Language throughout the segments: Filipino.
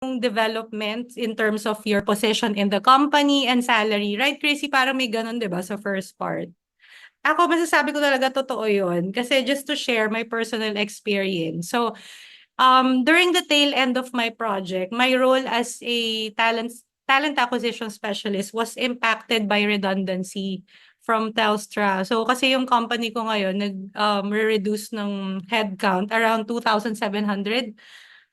development in terms of your position in the company and salary. Right, Chrissy? Parang may ganun, di ba, sa first part. Ako, masasabi ko talaga totoo yun. Kasi just to share my personal experience. So, during the tail end of my project, my role as a talent acquisition specialist was impacted by redundancy from Telstra. So, kasi yung company ko ngayon, re-reduce ng headcount around 2,700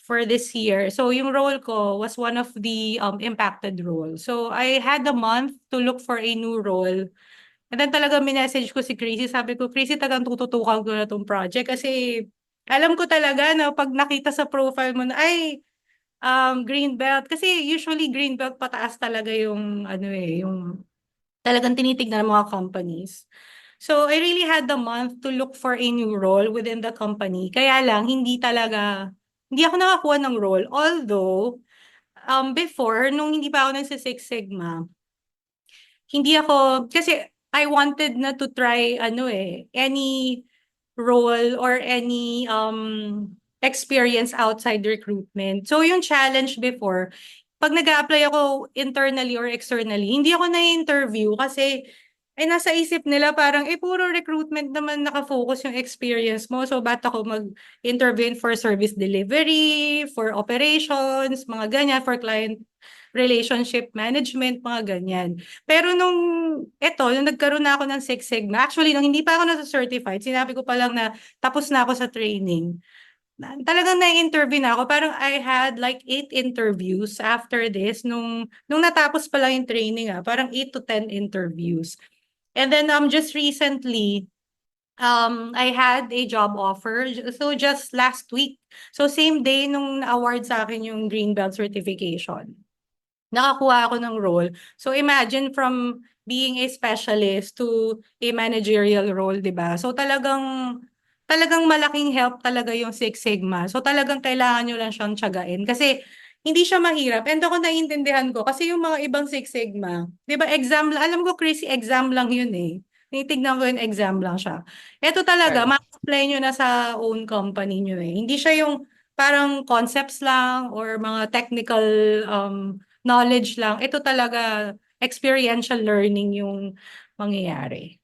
for this year. So yung role ko was one of the impacted roles. So I had a month to look for a new role. And then talaga minessage ko si Chrissy. Sabi ko, Chrissy, tagang tututukan ko na tong project. Kasi alam ko talaga na pag nakita sa profile mo na, ay, green belt. Kasi usually green belt pataas talaga yung, ano yung talagang tinitignan ng mga companies. So I really had the month to look for a new role within the company. Kaya lang, hindi ako nakakuha ng role. Although, before, nung hindi pa ako nagsa Six Sigma, hindi ako, kasi I wanted na to try, any role or any experience outside recruitment. So yung challenge before, pag nag-a-apply ako internally or externally, hindi ako na-interview kasi nasa isip nila parang, puro recruitment naman nakafocus yung experience mo. So, ba't ako mag-intervene for service delivery, for operations, mga ganyan, for client relationship management, mga ganyan. Pero nung nagkaroon na ako ng Six Sigma, actually, nung hindi pa ako nasa-certified, sinabi ko pa lang na tapos na ako sa training. Talagang na-interview na ako. Parang I had like 8 interviews after this. Nung natapos pa lang yung training, parang 8 to 10 interviews. And then just recently, I had a job offer. So just last week. So same day nung award sa akin yung Green Belt certification, nakakuha ako ng role. So imagine from being a specialist to a managerial role, 'di ba? So talagang malaking help talaga yung Six Sigma. So talagang kailangan nyo lang siyang tiyagain kasi hindi siya mahirap. And ako naiintindihan ko kasi yung mga ibang Six Sigma, 'di ba, exam lang. Alam ko, Chrissy, exam lang yun eh. Tinitignan ko yung exam lang siya. Ito talaga, Right. ma-apply nyo na sa own company nyo eh. Hindi siya yung parang concepts lang or mga technical knowledge lang. Ito talaga experiential learning yung mangyayari.